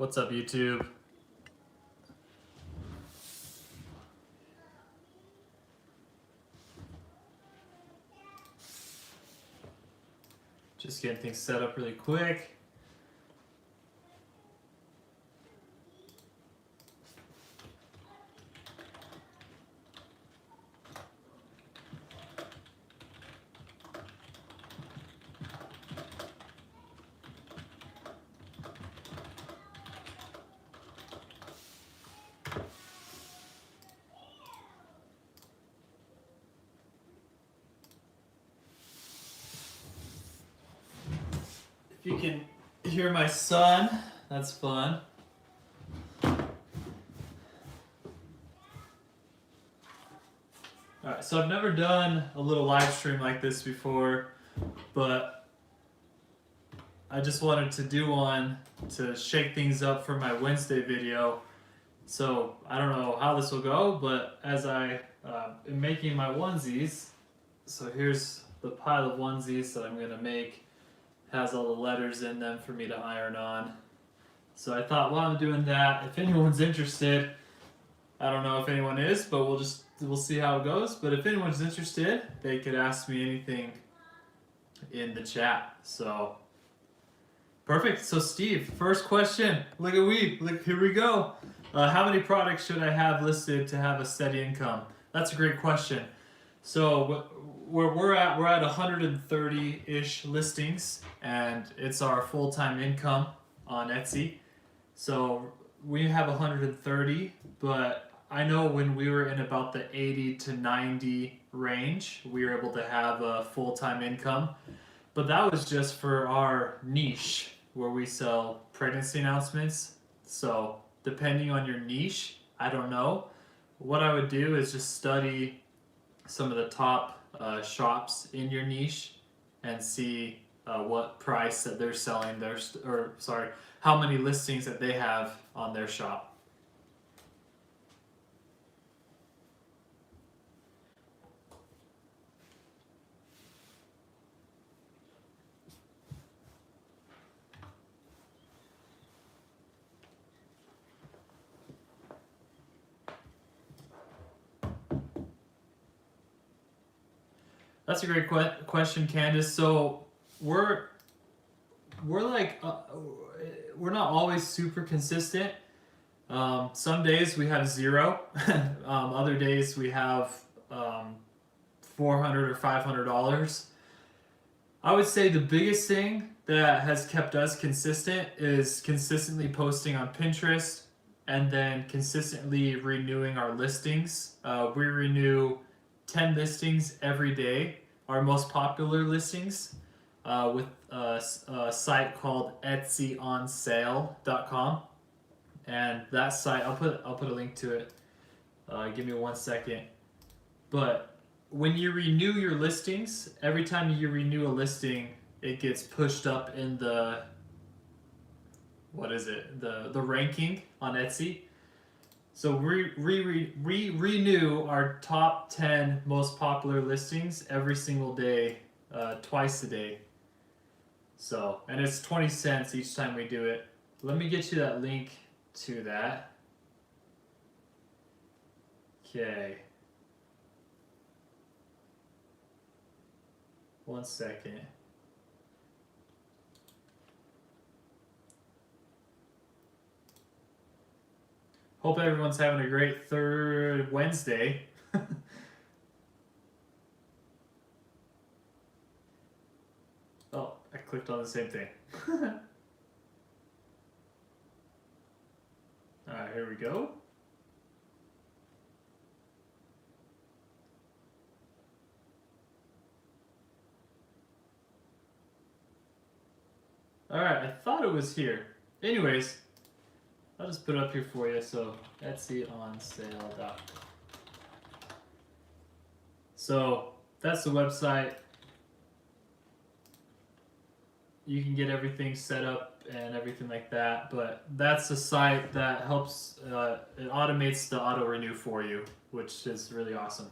What's up, YouTube? Just getting things set up really quick. If you can hear my son, that's fun. Alright, so I've never done a little live stream like this before, but I just wanted to do one to shake things up for my Wednesday video. So I don't know how this will go, but as I am making my onesies, so here's the pile of onesies that I'm going to make. Has all the letters in them for me to iron on. So I thought while I'm doing that, if anyone's interested, I don't know if anyone is, but we'll see how it goes. But if anyone's interested, they could ask me anything in the chat. So perfect. So Steve, first question. Look, here we go. How many products should I have listed to have a steady income? That's a great question. So we're at 130-ish listings, and it's our full-time income on Etsy. So we have 130, but I know when we were in about the 80 to 90 range, we were able to have a full-time income. But that was just for our niche where we sell pregnancy announcements. So depending on your niche, I don't know. What I would do is just study some of the top shops in your niche and see what price that they're selling how many listings that they have on their shop. That's a great question, Candace. So we're like we're not always super consistent. Some days we have 0. Other days we have $400 or $500. I would say the biggest thing that has kept us consistent is consistently posting on Pinterest and then consistently renewing our listings. We renew 10 listings every day, our most popular listings, with a site called etsyonsale.com. And that site, I'll put a link to it. Give me 1 second. But when you renew your listings, every time you renew a listing, it gets pushed up in the ranking on Etsy. So we renew our top 10 most popular listings every single day, twice a day. So, and it's 20 cents each time we do it. Let me get you that link to that. Okay. 1 second. Hope everyone's having a great third Wednesday. Oh, I clicked on the same thing. Alright, here we go. Alright, I thought it was here. Anyways, I'll just put it up here for you. So etsyonsale.com. So that's the website. You can get everything set up and everything like that, but that's the site that helps, it automates the auto renew for you, which is really awesome.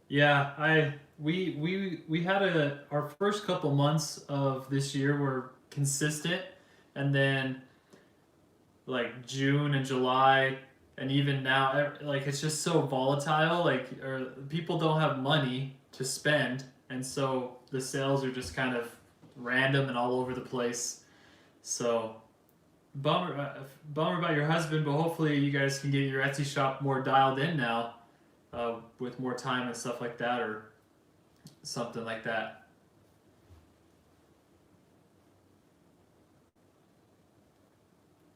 Yeah, we had our first couple months of this year were consistent, and then like June and July, and even now, like it's just so volatile. Like, or people don't have money to spend, and so the sales are just kind of random and all over the place. So bummer about your husband, but hopefully you guys can get your Etsy shop more dialed in now, with more time and stuff like that, or something like that.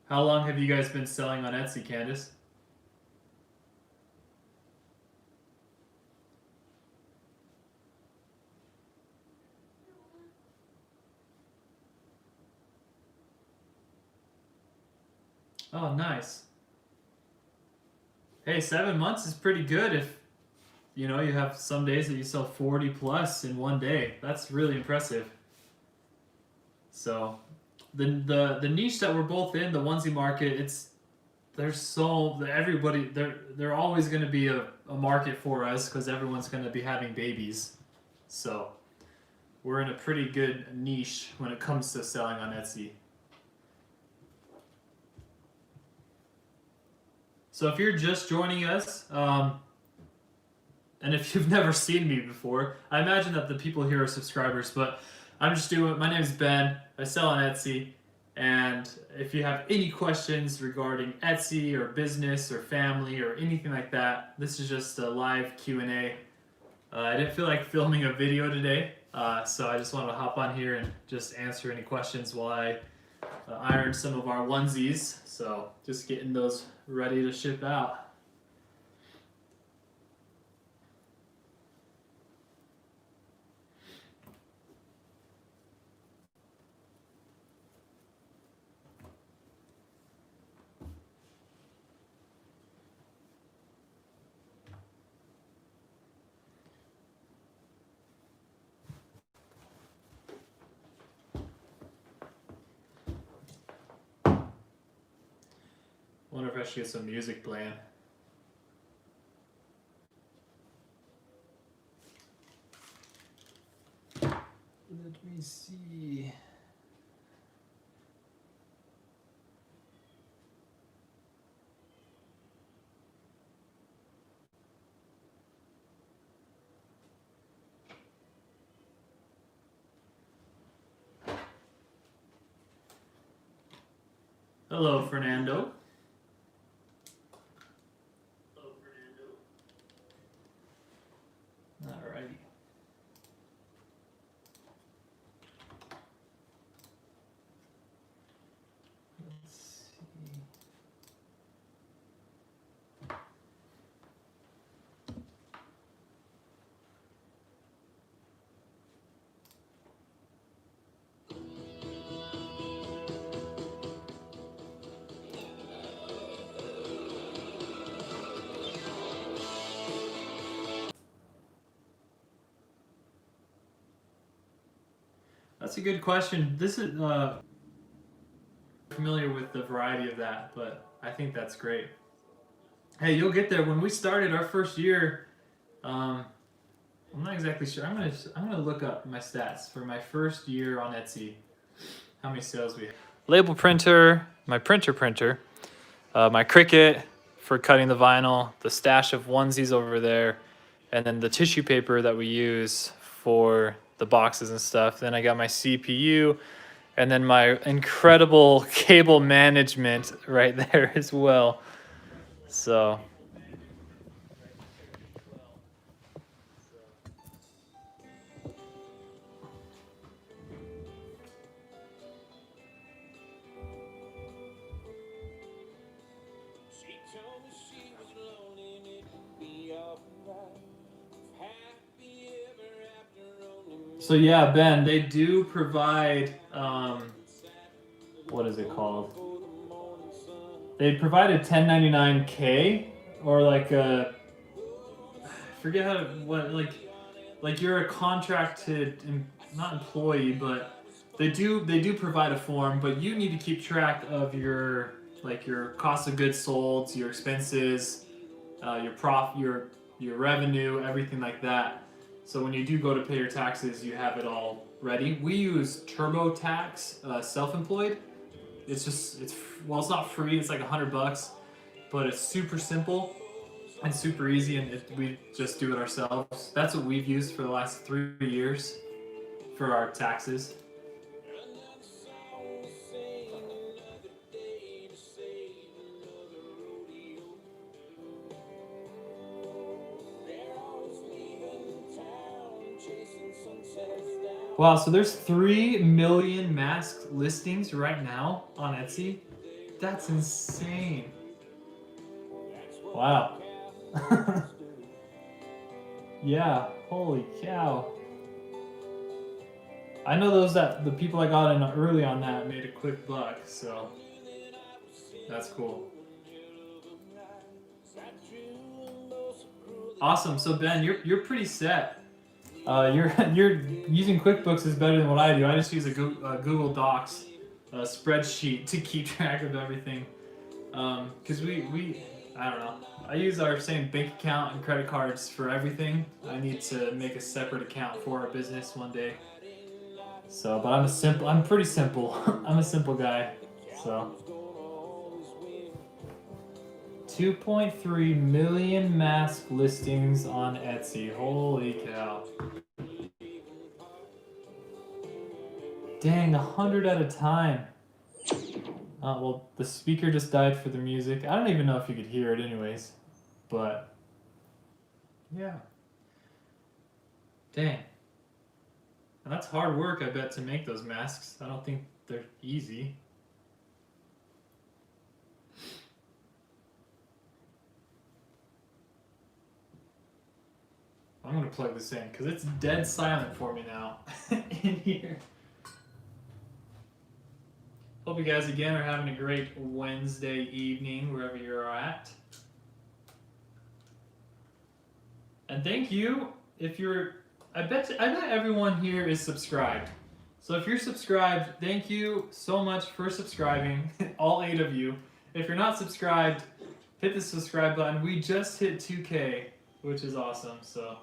How long have you guys been selling on Etsy, Candace? Oh, nice. Hey, 7 months is pretty good if you have some days that you sell 40 plus in one day. That's really impressive. So the niche that we're both in, the onesie market, it's there's so everybody they're always going to be a market for us because everyone's going to be having babies. So we're in a pretty good niche when it comes to selling on Etsy. So if you're just joining us, and if you've never seen me before, I imagine that the people here are subscribers, but I'm just doing, my name is Ben, I sell on Etsy, and if you have any questions regarding Etsy or business or family or anything like that, this is just a live Q&A. I didn't feel like filming a video today, so I just wanted to hop on here and just answer any questions while I iron some of our onesies, so just getting those ready to ship out. Wonder if I should get some music playing. Let me see. Hello, Fernando. Alrighty. Let's see. That's a good question. This is familiar with the variety of that, but I think that's great. Hey, you'll get there. When we started our first year, um, I'm not exactly sure. I'm gonna look up my stats for my first year on Etsy. How many sales we had? Label printer, my printer, my Cricut for cutting the vinyl, the stash of onesies over there, and then the tissue paper that we use for the boxes and stuff. Then I got my CPU, and then my incredible cable management right there as well. So So yeah, Ben, they do provide what is it called? They provide a 1099K or like a I forget how to, what like you're a contracted not employee, but they do provide a form, but you need to keep track of your like your cost of goods sold, your expenses, your your revenue, everything like that. So when you do go to pay your taxes, you have it all ready. We use TurboTax, self-employed. It's well, it's not free. It's like $100, but it's super simple and super easy, and we just do it ourselves. That's what we've used for the last 3 years for our taxes. Wow, so there's 3 million mask listings right now on Etsy. That's insane. Wow. Yeah, holy cow. I know the people I got in early on that made a quick buck, so that's cool. Awesome. So Ben, you're pretty set. You're using QuickBooks is better than what I do. I just use a Google Docs spreadsheet to keep track of everything. Because I don't know. I use our same bank account and credit cards for everything. I need to make a separate account for our business one day. So, but I'm pretty simple. I'm a simple guy. So, 2.3 million mask listings on Etsy. Holy cow. Dang, 100 at a time. Well, the speaker just died for the music. I don't even know if you could hear it anyways. But, yeah. Dang. And that's hard work, I bet, to make those masks. I don't think they're easy. I'm going to plug this in because it's dead silent for me now in here. Hope you guys again are having a great Wednesday evening wherever you're at. And thank you if you're, I bet everyone here is subscribed. So if you're subscribed, thank you so much for subscribing, all 8 of you. If you're not subscribed, hit the subscribe button. We just hit 2K, which is awesome. So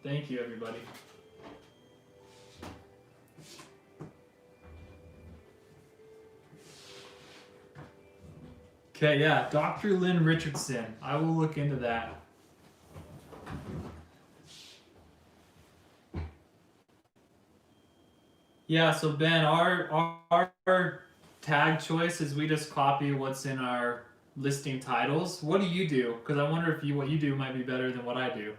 thank you, everybody. Okay, yeah, Dr. Lynn Richardson. I will look into that. Yeah, so Ben, our tag choice is we just copy what's in our listing titles. What do you do? Because I wonder if what you do might be better than what I do.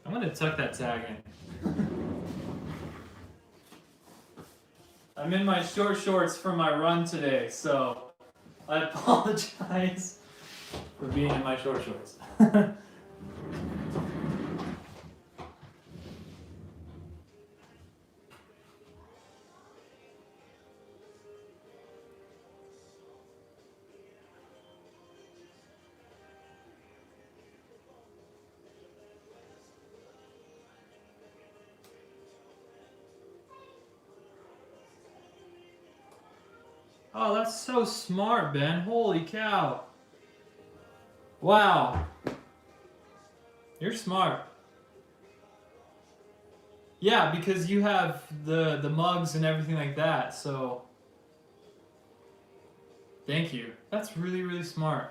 I'm gonna tuck that tag in. I'm in my short shorts for my run today, so I apologize for being in my short shorts. Oh, that's so smart, Ben. Holy cow. Wow. You're smart. Yeah, because you have the mugs and everything like that, so thank you. That's really, really smart.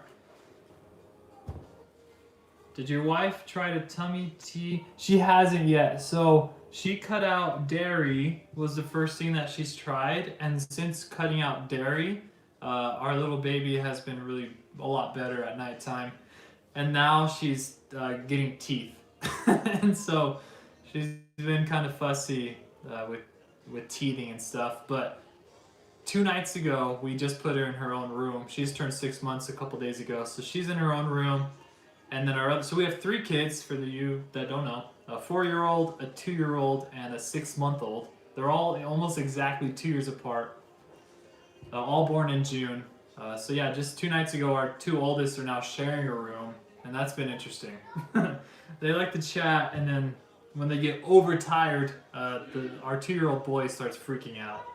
Did your wife try to tummy tea? She hasn't yet. So she cut out dairy was the first thing that she's tried, and since cutting out dairy, our little baby has been really a lot better at nighttime, and now she's getting teeth, and so she's been kind of fussy with teething and stuff. But 2 nights ago, we just put her in her own room. She's turned 6 months a couple days ago, so she's in her own room. And then so we have 3 kids for you that don't know: a 4-year-old, a 2-year-old, and a 6-month-old. They're all almost exactly 2 years apart, all born in June. So yeah, just 2 nights ago, our 2 oldest are now sharing a room, and that's been interesting. They like to chat, and then when they get overtired, our 2-year-old boy starts freaking out.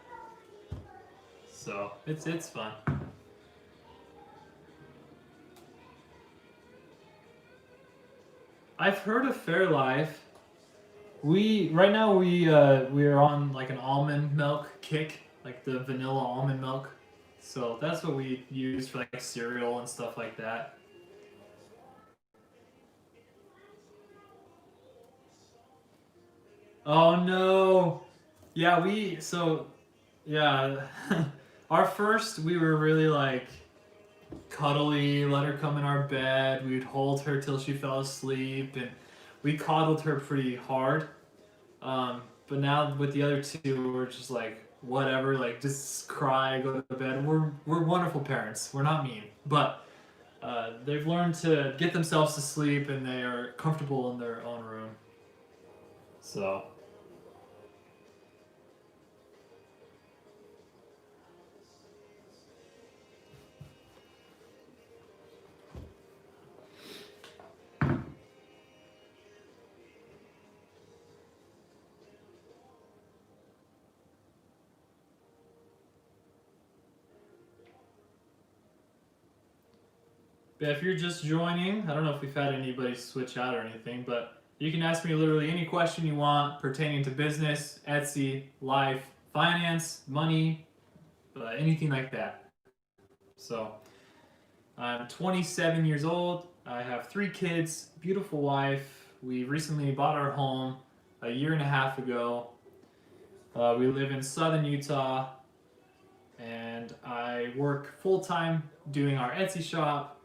So it's fun. I've heard of Fairlife. Right now we are on like an almond milk kick, like the vanilla almond milk. So that's what we use for like cereal and stuff like that. Oh no. Yeah, yeah. Our first we were really like cuddly, let her come in our bed. We'd hold her till she fell asleep, and we coddled her pretty hard. But now with the other two, we're just like whatever, like just cry, go to bed. We're wonderful parents. We're not mean, but they've learned to get themselves to sleep, and they are comfortable in their own room. So. If you're just joining, I don't know if we've had anybody switch out or anything, but you can ask me literally any question you want pertaining to business, Etsy, life, finance, money, anything like that. So, I'm 27 years old. I have 3 kids, beautiful wife. We recently bought our home a year and a half ago. We live in southern Utah, and I work full time doing our Etsy shop,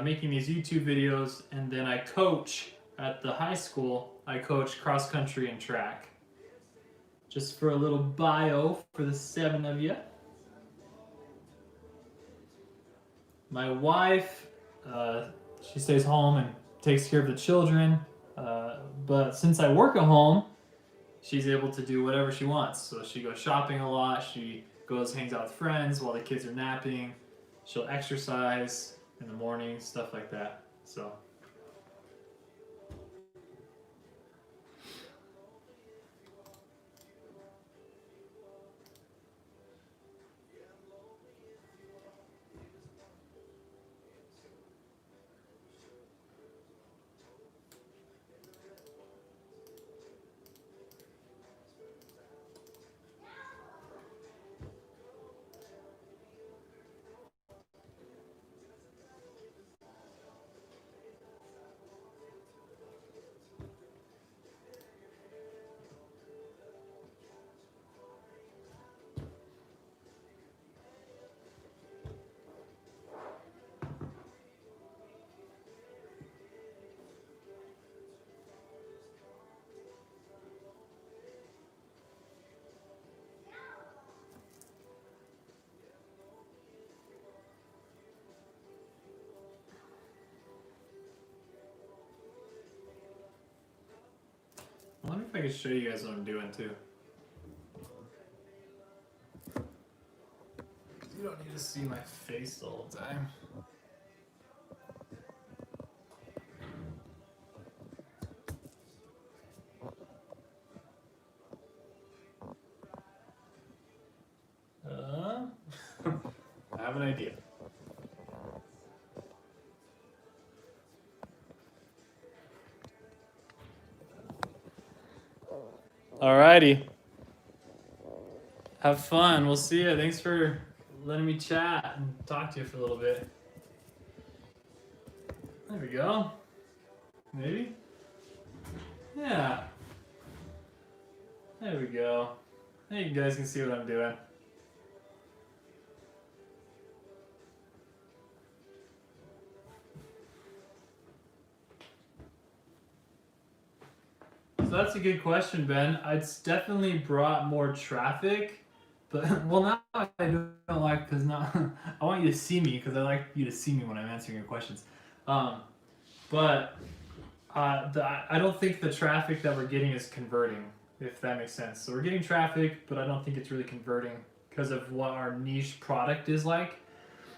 making these YouTube videos, and then I coach at the high school. I coach cross country and track. Just for a little bio for the 7 of you. My wife, she stays home and takes care of the children, but since I work at home, she's able to do whatever she wants. So she goes shopping a lot, she goes, hangs out with friends while the kids are napping, she'll exercise in the morning, stuff like that. So. I wonder if I could show you guys what I'm doing too. You don't need to see my face the whole time. I have an idea. Alrighty. Have fun. We'll see you. Thanks for letting me chat and talk to you for a little bit. There we go. Maybe? Yeah. There we go. Now you guys can see what I'm doing. So that's a good question, Ben. It's definitely brought more traffic, but well, now I don't like, because now I want you to see me, because I like you to see me when I'm answering your questions. But I don't think the traffic that we're getting is converting, if that makes sense. So we're getting traffic, but I don't think it's really converting because of what our niche product is like.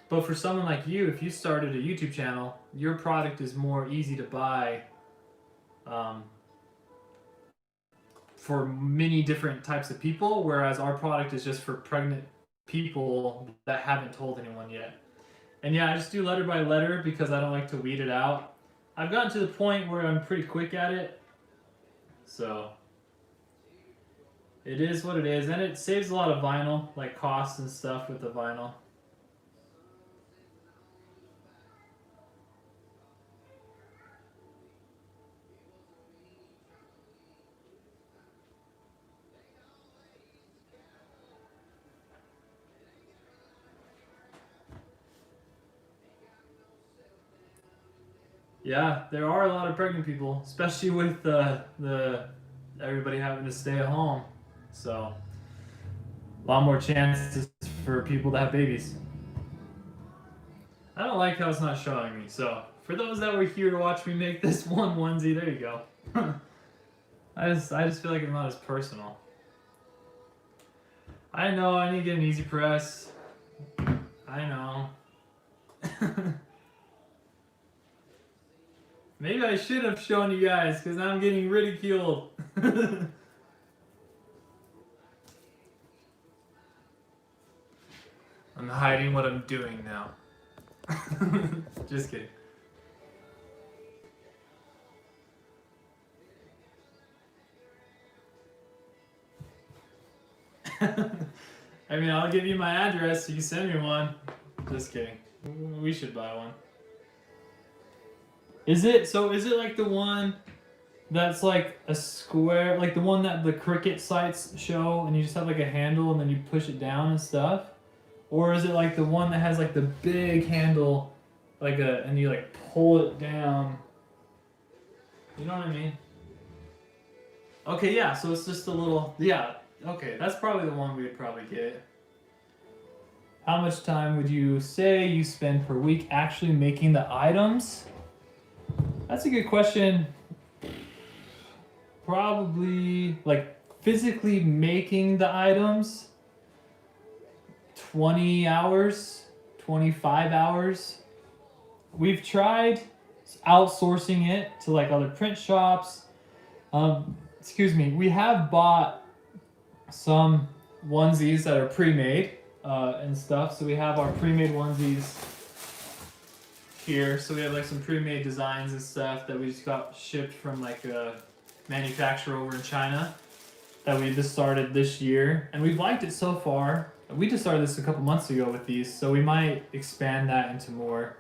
But for someone like you, if you started a YouTube channel, your product is more easy to buy. for many different types of people, whereas our product is just for pregnant people that haven't told anyone yet. And yeah, I just do letter by letter because I don't like to weed it out. I've gotten to the point where I'm pretty quick at it, so it is what it is, and it saves a lot of vinyl, like costs and stuff with the vinyl. Yeah, there are a lot of pregnant people, especially with the everybody having to stay at home. So, a lot more chances for people to have babies. I don't like how it's not showing me. So, for those that were here to watch me make this one onesie, there you go. I just feel like it's not as personal. I know I need to get an easy press. I know. Maybe I should have shown you guys because now I'm getting ridiculed. I'm hiding what I'm doing now. Just kidding. I mean, I'll give you my address so you send me one. Just kidding. We should buy one. Is it like the one that's like a square, like the one that the cricket sites show and you just have like a handle and then you push it down and stuff? Or is it like the one that has like the big handle, and you like pull it down? You know what I mean? Okay, yeah, so it's just a little, yeah, okay, that's probably the one we'd probably get. How much time would you say you spend per week actually making the items? That's a good question. Probably, like, physically making the items, 20 hours, 25 hours. We've tried outsourcing it to like other print shops. We have bought some onesies that are pre-made and stuff. So we have our pre-made onesies here. So we have like some pre-made designs and stuff that we just got shipped from like a manufacturer over in China that we just started this year. And we've liked it so far. We just started this a couple months ago with these, so we might expand that into more.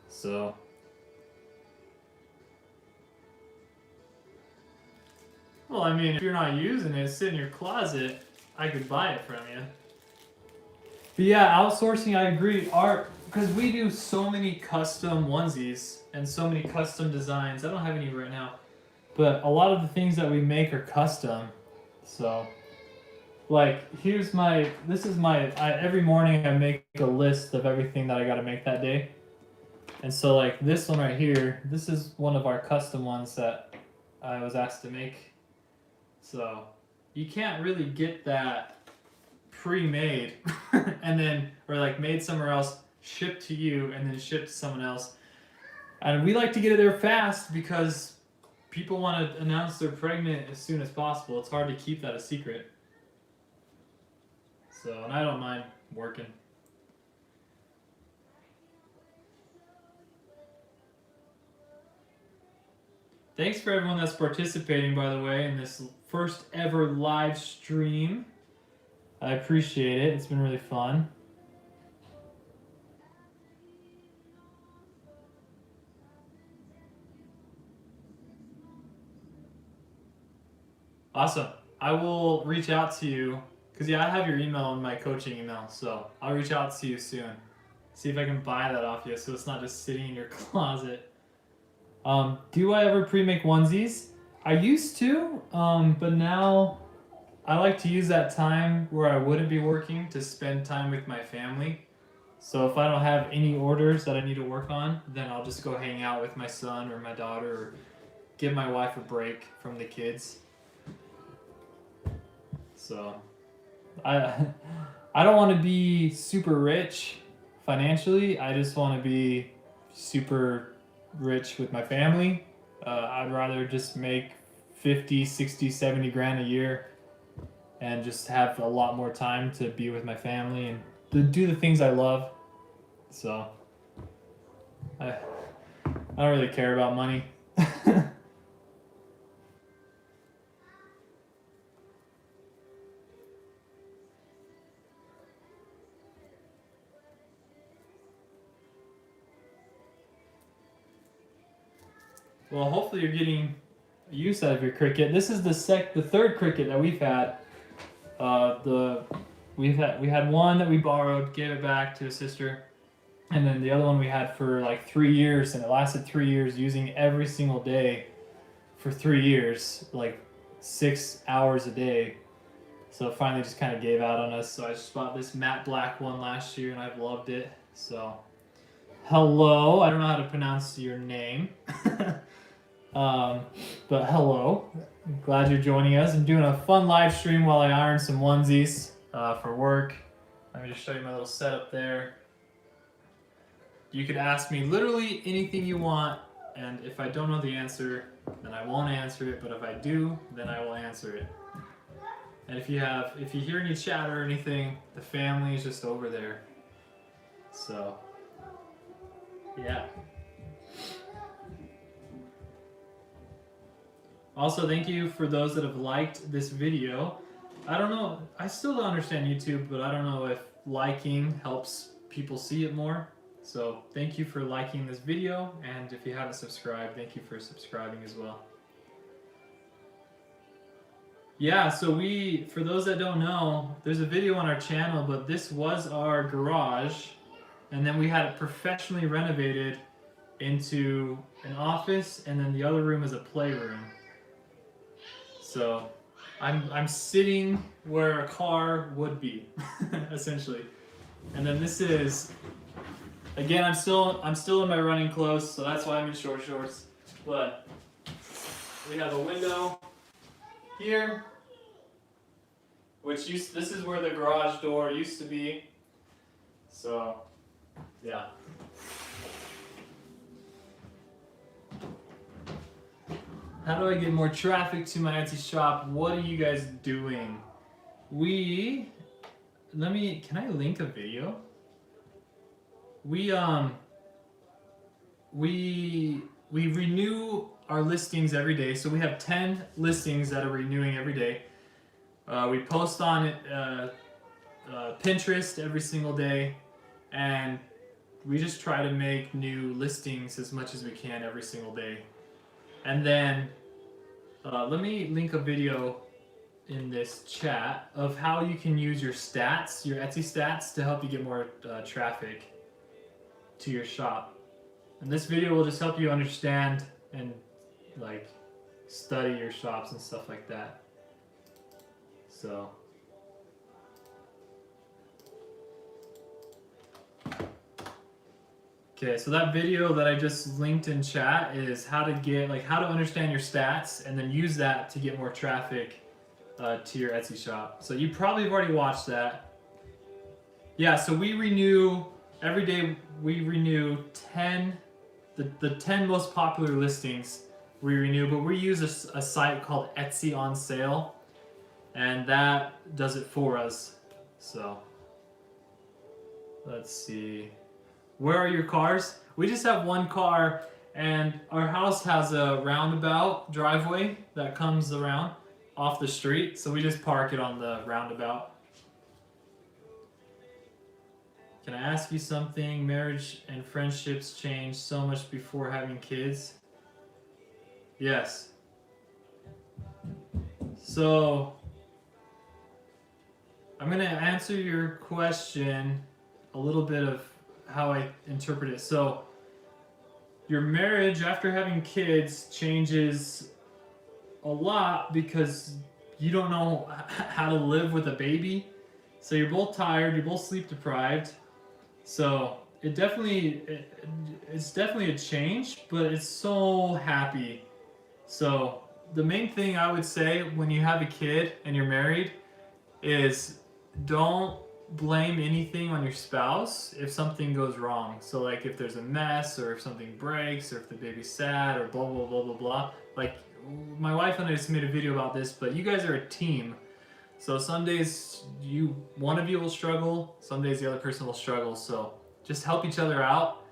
So well, I mean, if you're not using it, sit in your closet, I could buy it from you. But yeah, outsourcing, I agree. Because we do so many custom onesies and so many custom designs. I don't have any right now, but a lot of the things that we make are custom. So, like, every morning I make a list of everything that I got to make that day. And so, like, this one right here, this is one of our custom ones that I was asked to make. So, you can't really get that pre-made and then, or like made somewhere else, shipped to you, and then shipped to someone else. And we like to get it there fast because people want to announce they're pregnant as soon as possible. It's hard to keep that a secret. So, and I don't mind working. Thanks for everyone that's participating, by the way, in this first ever live stream. I appreciate it. It's been really fun. Awesome. I will reach out to you because, yeah, I have your email in my coaching email, so I'll reach out to you soon. See if I can buy that off you so it's not just sitting in your closet. Do I ever pre-make onesies? I used to, but now I like to use that time where I wouldn't be working to spend time with my family. So if I don't have any orders that I need to work on, then I'll just go hang out with my son or my daughter or give my wife a break from the kids. So I don't want to be super rich financially. I just want to be super rich with my family. I'd rather just make 50, 60, 70 grand a year and just have a lot more time to be with my family and to do the things I love. So I don't really care about money. Well, hopefully you're getting use out of your cricket. This is the third cricket that we've had. We had one that we borrowed, gave it back to a sister, and then the other one we had for like 3 years, and it lasted 3 years, using every single day for 3 years, like 6 hours a day. So it finally just kind of gave out on us. So I just bought this matte black one last year, and I've loved it. So hello, I don't know how to pronounce your name. But hello, I'm glad you're joining us. I'm doing a fun live stream while I iron some onesies for work. Let me just show you my little setup there. You could ask me literally anything you want, and if I don't know the answer, then I won't answer it, but if I do, then I will answer it. And if you hear any chatter or anything, the family is just over there. So, yeah. Also, thank you for those that have liked this video. I don't know, I still don't understand YouTube, but I don't know if liking helps people see it more. So thank you for liking this video, and if you haven't subscribed, thank you for subscribing as well. Yeah, so for those that don't know, there's a video on our channel, but this was our garage, and then we had it professionally renovated into an office, and then the other room is a playroom. So I'm sitting where a car would be, essentially. And then this is, again, I'm still in my running clothes, so that's why I'm in short shorts. But we have a window here, this is where the garage door used to be. So, yeah. How do I get more traffic to my Etsy shop? What are you guys doing? Can I link a video? We renew our listings every day. So we have 10 listings that are renewing every day. We post on it, Pinterest every single day, and we just try to make new listings as much as we can every single day. And then let me link a video in this chat of how you can use your stats, your Etsy stats, to help you get more traffic to your shop. And this video will just help you understand and like study your shops and stuff like that. So okay, so that video that I just linked in chat is how to understand your stats and then use that to get more traffic to your Etsy shop. So you probably have already watched that. Yeah, so we renew every day. We renew 10, the 10 most popular listings we renew, but we use a site called Etsy on Sale, and that does it for us. So let's see. Where are your cars? We just have one car, and our house has a roundabout driveway that comes around off the street, so we just park it on the roundabout. Can I ask you something? Marriage and friendships change so much before having kids. Yes. So I'm going to answer your question a little bit of how I interpret it. So your marriage after having kids changes a lot because you don't know how to live with a baby. So you're both tired, you're both sleep deprived. So it's definitely a change, but it's so happy. So the main thing I would say when you have a kid and you're married is don't blame anything on your spouse if something goes wrong. So like if there's a mess or if something breaks or if the baby's sad or blah blah blah blah blah, like my wife and I just made a video about this, but you guys are a team. So some days one of you will struggle, some days the other person will struggle. So just help each other out,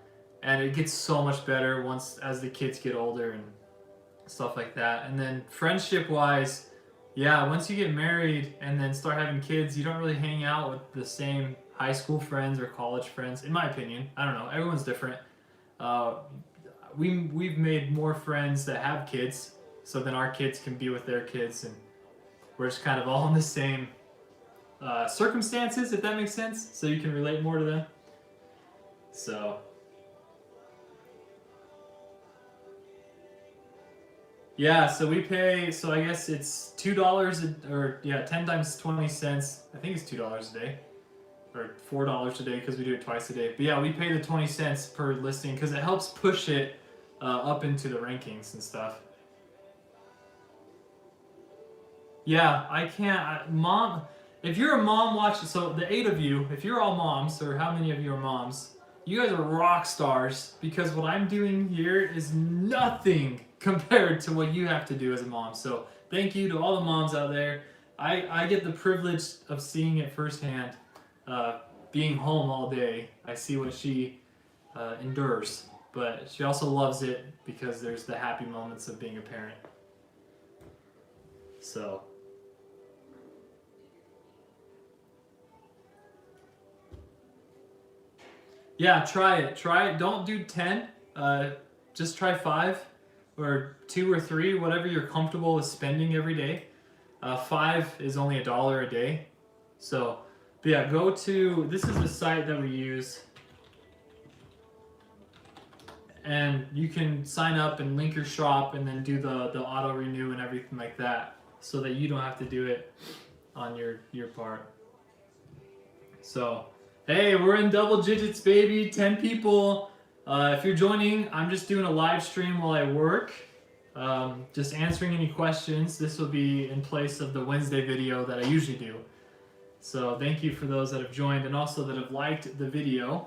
and it gets so much better as the kids get older and stuff like that. And then friendship wise, yeah, once you get married and then start having kids, you don't really hang out with the same high school friends or college friends, in my opinion. I don't know, everyone's different. We've made more friends that have kids, so then our kids can be with their kids, and we're just kind of all in the same circumstances, if that makes sense, so you can relate more to them. So yeah, so we pay, so I guess it's $2 or 10 times 20 cents. I think it's $2 a day or $4 a day because we do it twice a day. But yeah, we pay the 20 cents per listing because it helps push it up into the rankings and stuff. Yeah, I can't, mom, if you're a mom watching, so the 8 of you, if you're all moms, or how many of you are moms, you guys are rock stars, because what I'm doing here is nothing compared to what you have to do as a mom. So thank you to all the moms out there. I get the privilege of seeing it firsthand, being home all day. I see what she endures, but she also loves it because there's the happy moments of being a parent. So yeah, try it. Don't do 10. Just try 5 or 2 or 3, whatever you're comfortable with spending every day. 5 is only $1 a day. So, but yeah, this is the site that we use. And you can sign up and link your shop and then do the auto renew and everything like that, so that you don't have to do it on your part. So, hey, we're in double digits, baby. 10 people. If you're joining, I'm just doing a live stream while I work. Just answering any questions. This will be in place of the Wednesday video that I usually do. So thank you for those that have joined and also that have liked the video.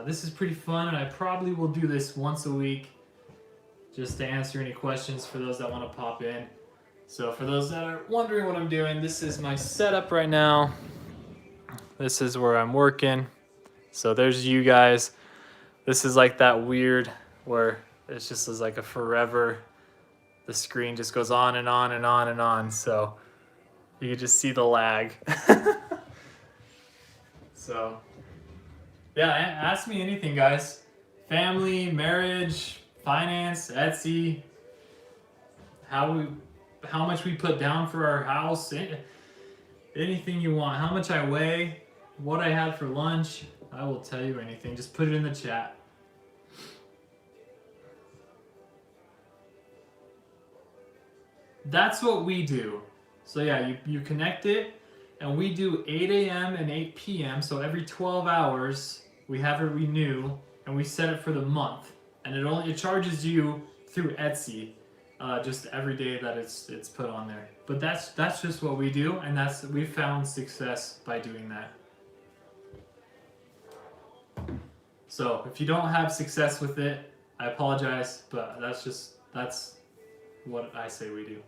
This is pretty fun, and I probably will do this once a week just to answer any questions for those that want to pop in. So for those that are wondering what I'm doing, this is my setup right now. This is where I'm working. So there's you guys. This is like that weird where it's just like a forever, the screen just goes on and on and on and on. So you can just see the lag. So yeah, ask me anything, guys. Family, marriage, finance, Etsy, how much we put down for our house, anything you want. How much I weigh, what I had for lunch. I will tell you anything. Just put it in the chat. That's what we do. So yeah, you connect it, and we do 8 a.m. and 8 p.m. So every 12 hours we have it renew, and we set it for the month. And it charges you through Etsy, just every day that it's put on there. But that's just what we do, and we've found success by doing that. So if you don't have success with it, I apologize, but that's what I say we do.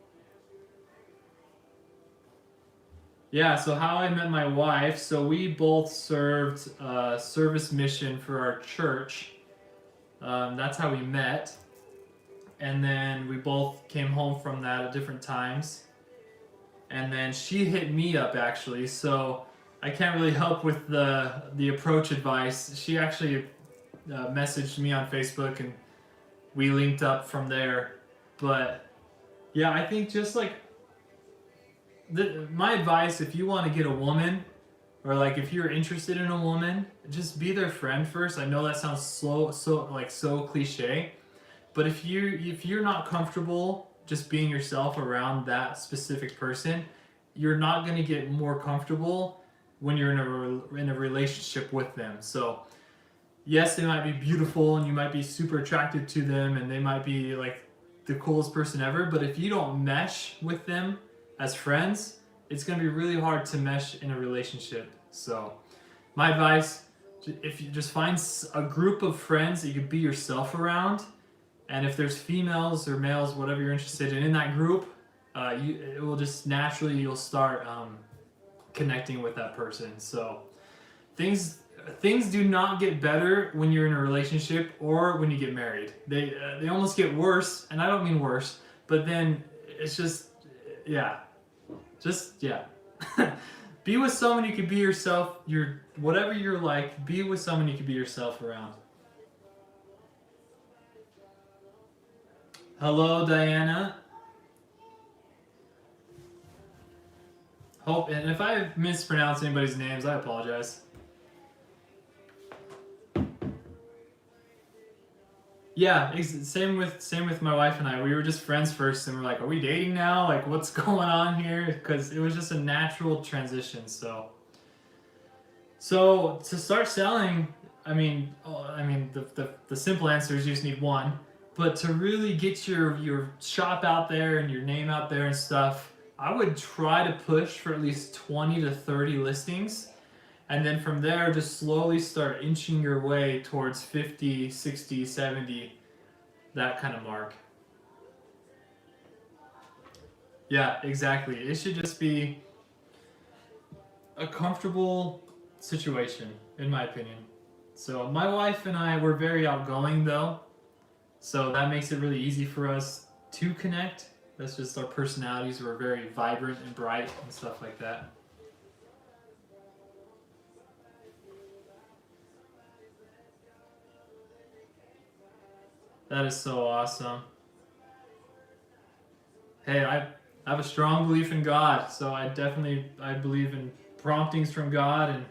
Yeah, so how I met my wife, so we both served service mission for our church. That's how we met. And then we both came home from that at different times. And then she hit me up, actually, so I can't really help with the approach advice. She actually messaged me on Facebook, and we linked up from there. But yeah, I think just like my advice, if you want to get a woman, or like if you're interested in a woman, just be their friend first. I know that sounds so cliche, but if you're not comfortable just being yourself around that specific person, you're not going to get more comfortable when you're in a relationship with them. So yes, they might be beautiful and you might be super attracted to them and they might be like the coolest person ever, but if you don't mesh with them as friends, it's going to be really hard to mesh in a relationship. So my advice, if you just find a group of friends that you can be yourself around, And if there's females or males, whatever you're interested in that group, it will just naturally, you'll start connecting with that person. So things do not get better when you're in a relationship or when you get married. They almost get worse, and I don't mean worse, but then it's just yeah. Be with someone you can be yourself. Whatever you're like, be with someone you can be yourself around. Hello, Diana. Hope, and if I mispronounce anybody's names, I apologize. Yeah, same with my wife and I. We were just friends first, and we're like, are we dating now? Like, what's going on here? Because it was just a natural transition. So to start selling, the simple answer is you just need one. But to really get your shop out there and your name out there and stuff, I would try to push for at least 20 to 30 listings. And then from there, just slowly start inching your way towards 50, 60, 70, that kind of mark. Yeah, exactly. It should just be a comfortable situation, in my opinion. So my wife and I were very outgoing, though. So that makes it really easy for us to connect. That's just our personalities. We're very vibrant and bright and stuff like that. That is so awesome. Hey, I have a strong belief in God, so I believe in promptings from God,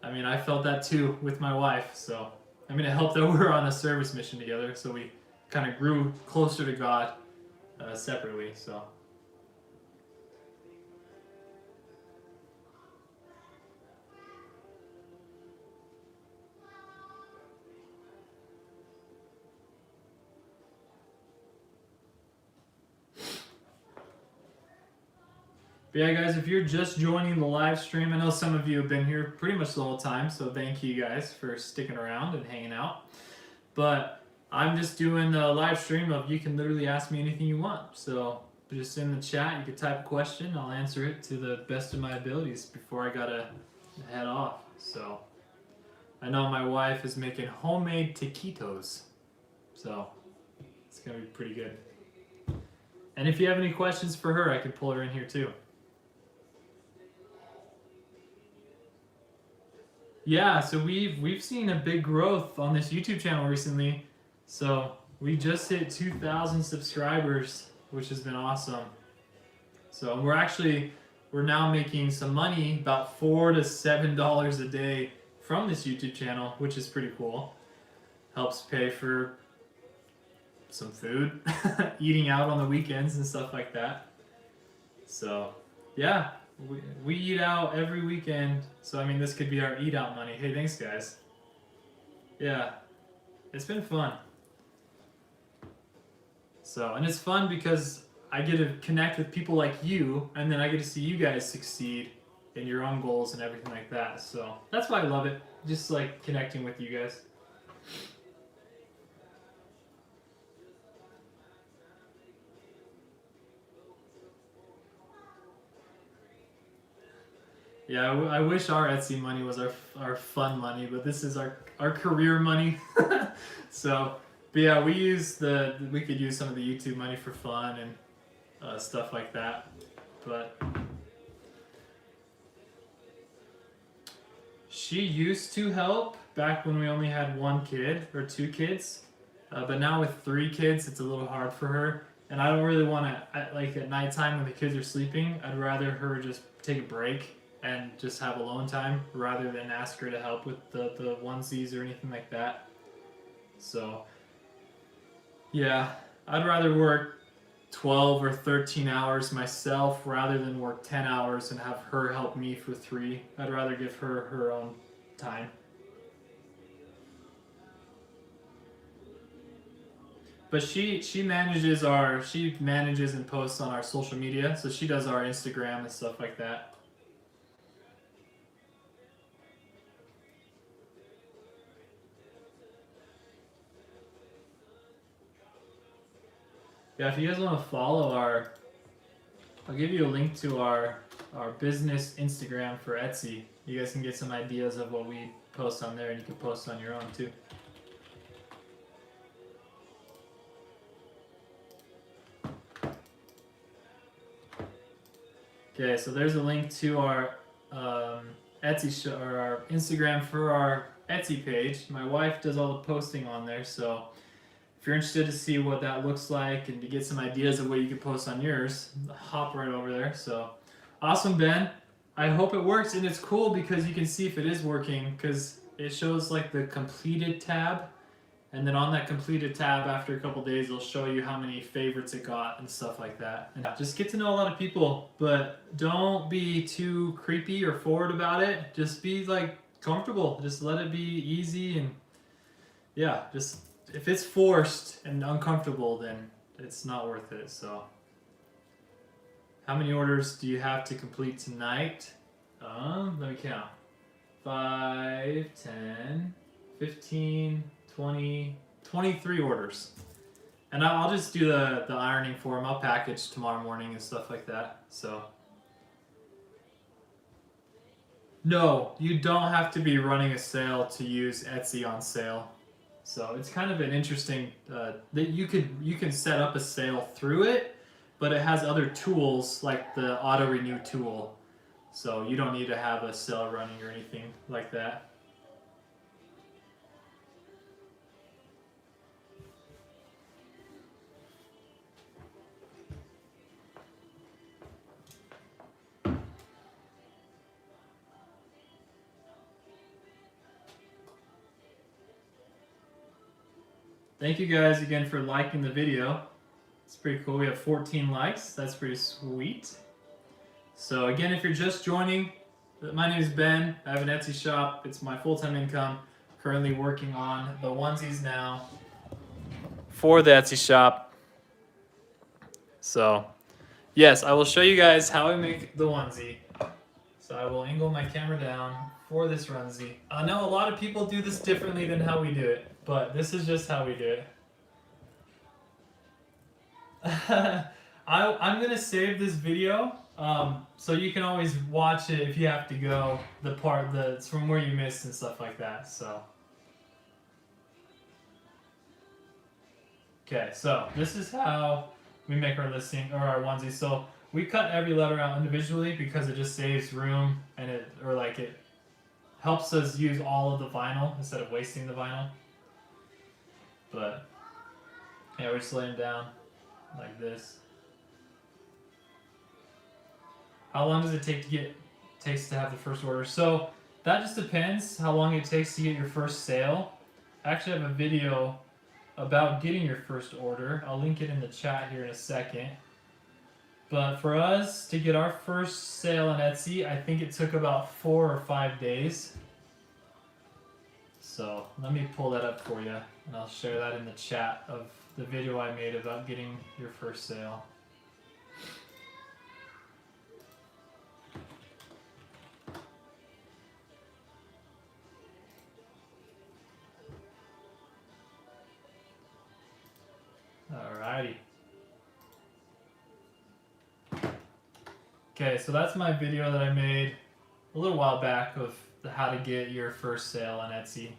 and I felt that too with my wife. So it helped that we're on a service mission together, so we kind of grew closer to God separately. So. But yeah, guys, if you're just joining the live stream, I know some of you have been here pretty much the whole time, so thank you guys for sticking around and hanging out. But I'm just doing a live stream of you can literally ask me anything you want. So just in the chat, you can type a question, I'll answer it to the best of my abilities before I gotta head off. So I know my wife is making homemade taquitos, so it's gonna be pretty good. And if you have any questions for her, I can pull her in here too. Yeah, so we've seen a big growth on this YouTube channel recently. So we just hit 2,000 subscribers, which has been awesome. So we're now making some money, about $4 to $7 a day from this YouTube channel, which is pretty cool. Helps pay for some food, eating out on the weekends and stuff like that. So yeah. We eat out every weekend, so this could be our eat out money. Hey, thanks guys. Yeah, it's been fun. So, and it's fun because I get to connect with people like you, and then I get to see you guys succeed in your own goals and everything like that. So that's why I love it, just like connecting with you guys. Yeah, I wish our Etsy money was our fun money, but this is our career money. So, but yeah, we could use some of the YouTube money for fun and stuff like that. But she used to help back when we only had one kid or two kids, but now with three kids, it's a little hard for her. And I don't really want to, like at nighttime when the kids are sleeping, I'd rather her just take a break and just have alone time rather than ask her to help with the onesies or anything like that. So yeah, I'd rather work 12 or 13 hours myself rather than work 10 hours and have her help me for 3. I'd rather give her her own time. But she manages and posts on our social media, so she does our Instagram and stuff like that. Yeah, if you guys want to follow I'll give you a link to our business Instagram for Etsy. You guys can get some ideas of what we post on there, and you can post on your own too. Okay, so there's a link to our Etsy or our Instagram for our Etsy page. My wife does all the posting on there, so if you're interested to see what that looks like and to get some ideas of what you can post on yours, hop right over there. So awesome, Ben. I hope it works, and it's cool because you can see if it is working because it shows like the completed tab, and then on that completed tab after a couple days it'll show you how many favorites it got and stuff like that. And just get to know a lot of people, but don't be too creepy or forward about it. Just be like comfortable. Just let it be easy, and yeah, just if it's forced and uncomfortable, then it's not worth it. So how many orders do you have to complete tonight? Let me count. 5, 10, 15, 20, 23 orders. And I'll just do the ironing for them. I'll package tomorrow morning and stuff like that. So no, you don't have to be running a sale to use Etsy on sale. So it's kind of an interesting that you can set up a sale through it, but it has other tools like the auto renew tool. So you don't need to have a sale running or anything like that. Thank you guys again for liking the video. It's pretty cool. We have 14 likes. That's pretty sweet. So again, if you're just joining, my name is Ben. I have an Etsy shop. It's my full-time income. Currently working on the onesies now for the Etsy shop. So yes, I will show you guys how I make the onesie. So I will angle my camera down for this onesie. I know a lot of people do this differently than how we do it, but this is just how we do it. I'm gonna save this video so you can always watch it if you have to go the part that's from where you missed and stuff like that. So okay, so this is how we make our listing or our onesie. So we cut every letter out individually because it just saves room, and it helps us use all of the vinyl instead of wasting the vinyl. But yeah, we're just laying down like this. How long does it takes to have the first order? So that just depends how long it takes to get your first sale. I actually have a video about getting your first order. I'll link it in the chat here in a second. But for us to get our first sale on Etsy, I think it took about 4 or 5 days. So let me pull that up for you, and I'll share that in the chat of the video I made about getting your first sale. Alrighty. Okay, so that's my video that I made a little while back of how to get your first sale on Etsy.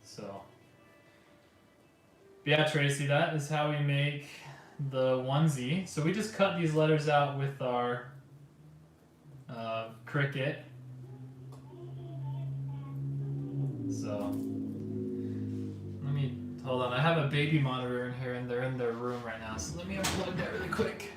So, yeah, Tracy, that is how we make the onesie. So we just cut these letters out with our Cricut. So, let me, hold on, I have a baby monitor in here and they're in their room right now. So let me unplug that really quick.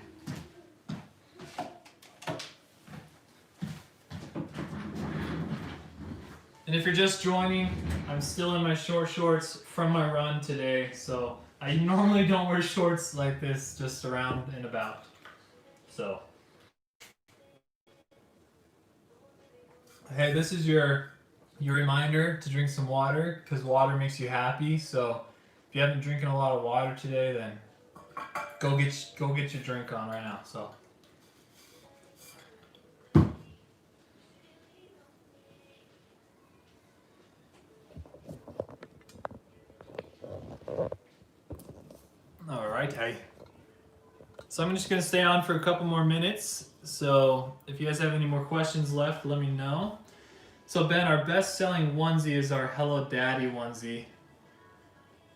And if you're just joining, I'm still in my short shorts from my run today, so I normally don't wear shorts like this just around and about. So, hey, this is your reminder to drink some water, because water makes you happy. So if you haven't been drinking a lot of water today, then go get your drink on right now. So. Alrighty. So I'm just gonna stay on for a couple more minutes. So if you guys have any more questions left, let me know. So Ben, our best-selling onesie is our Hello Daddy onesie.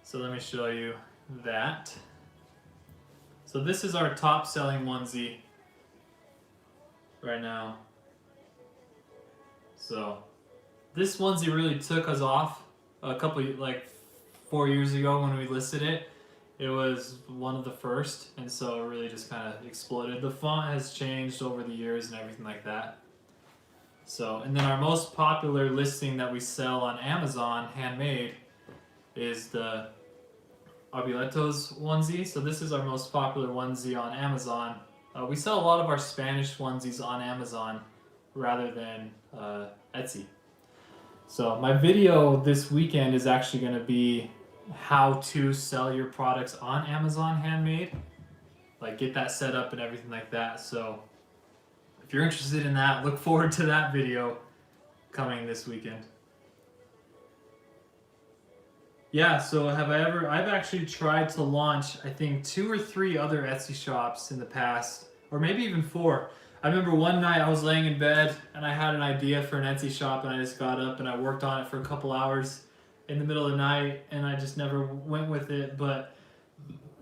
So let me show you that. So this is our top-selling onesie right now. So this onesie really took us off a couple, like 4 years ago when we listed it. It was one of the first, and so it really just kind of exploded. The font has changed over the years and everything like that. So, and then our most popular listing that we sell on Amazon, handmade, is the Abuelitos onesie. So this is our most popular onesie on Amazon. We sell a lot of our Spanish onesies on Amazon rather than Etsy. So my video this weekend is actually going to be how to sell your products on Amazon handmade, like get that set up and everything like that. So if you're interested in that, look forward to that video coming this weekend. Yeah, so I've actually tried to launch, I think 2 or 3 other Etsy shops in the past, or maybe even 4. I remember one night I was laying in bed and I had an idea for an Etsy shop, and I just got up and I worked on it for a couple hours in the middle of the night, and I just never went with it. But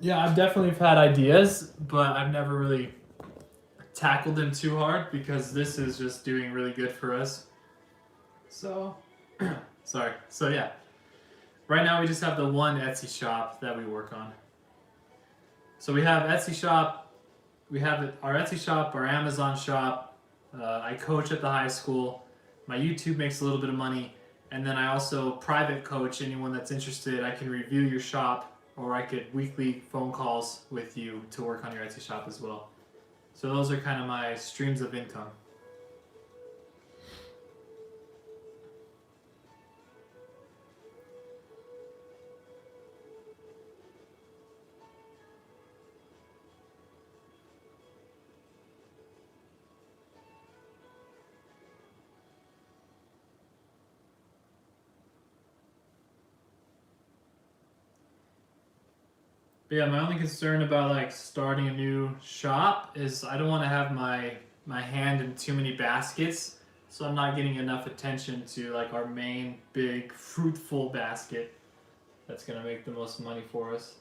yeah, I've definitely had ideas, but I've never really tackled them too hard because this is just doing really good for us. So, sorry. So yeah, right now we just have the one Etsy shop that we work on. So we have Etsy shop, we have our Etsy shop, our Amazon shop. I coach at the high school. My YouTube makes a little bit of money. And then I also private coach anyone that's interested. I can review your shop, or I could weekly phone calls with you to work on your Etsy shop as well. So those are kind of my streams of income. But yeah, my only concern about like starting a new shop is I don't want to have my hand in too many baskets, so I'm not getting enough attention to like our main big fruitful basket that's gonna make the most money for us.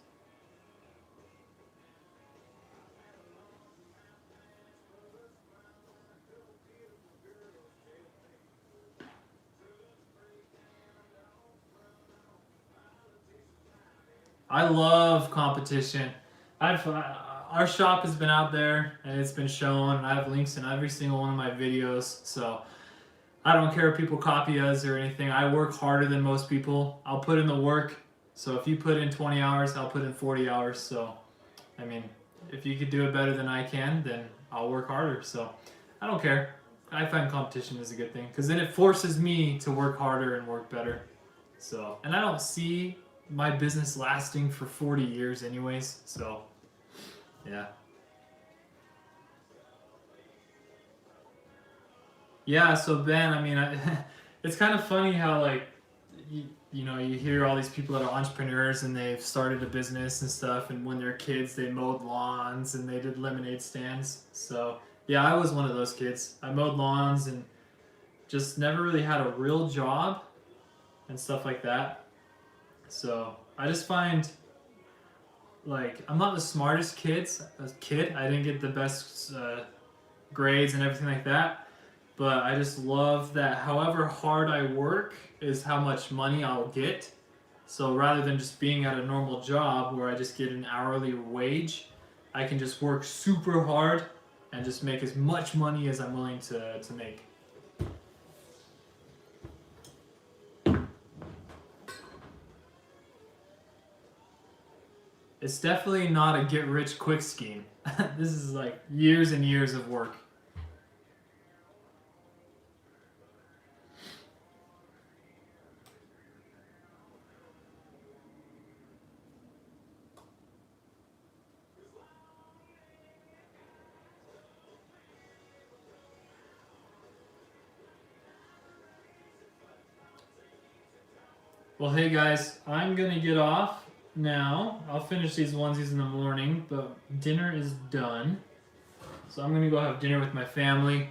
I love competition. Our shop has been out there and it's been shown. I have links in every single one of my videos, so I don't care if people copy us or anything. I work harder than most people. I'll put in the work. So if you put in 20 hours, I'll put in 40 hours. So, I mean, if you could do it better than I can, then I'll work harder. So I don't care. I find competition is a good thing because then it forces me to work harder and work better. So, and I don't see my business lasting for 40 years anyways, so yeah. Yeah, so Ben, I mean, it's kind of funny how like you know, you hear all these people that are entrepreneurs and they've started a business and stuff, and when they're kids they mowed lawns and they did lemonade stands. So yeah, I was one of those kids. I mowed lawns and just never really had a real job and stuff like that. So I just find like I'm not the smartest kid. I didn't get the best grades and everything like that. But I just love that however hard I work is how much money I'll get. So rather than just being at a normal job where I just get an hourly wage, I can just work super hard and just make as much money as I'm willing to make. It's definitely not a get rich quick scheme. This is like years and years of work. Well, hey guys, I'm gonna get off. now, I'll finish these onesies in the morning, but dinner is done. So I'm gonna go have dinner with my family.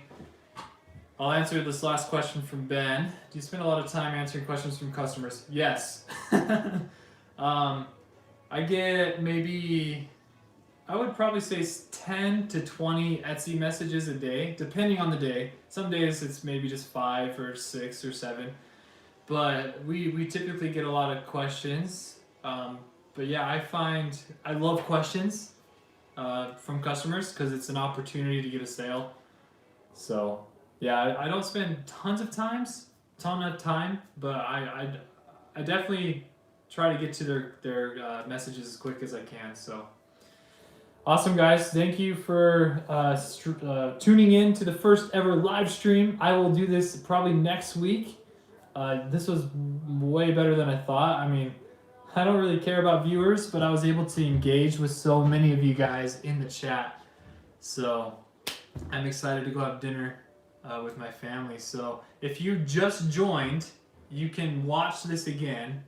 I'll answer this last question from Ben. Do you spend a lot of time answering questions from customers? Yes. I get maybe, I would probably say 10 to 20 Etsy messages a day, depending on the day. Some days it's maybe just 5 or 6 or 7. But we typically get a lot of questions. But yeah, I love questions from customers because it's an opportunity to get a sale. So yeah, I don't spend ton of time, but I definitely try to get to their messages as quick as I can. So awesome, guys! Thank you for tuning in to the first ever live stream. I will do this probably next week. This was way better than I thought. I mean, I don't really care about viewers, but I was able to engage with so many of you guys in the chat. So I'm excited to go have dinner with my family. So if you just joined, you can watch this again.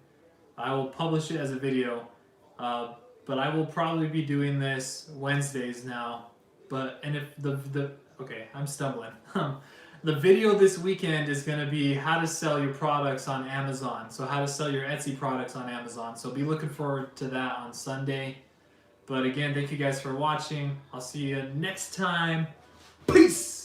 I will publish it as a video, but I will probably be doing this Wednesdays now. And if okay, I'm stumbling. The video this weekend is going to be how to sell your products on Amazon. So how to sell your Etsy products on Amazon. So be looking forward to that on Sunday. But again, thank you guys for watching. I'll see you next time. Peace!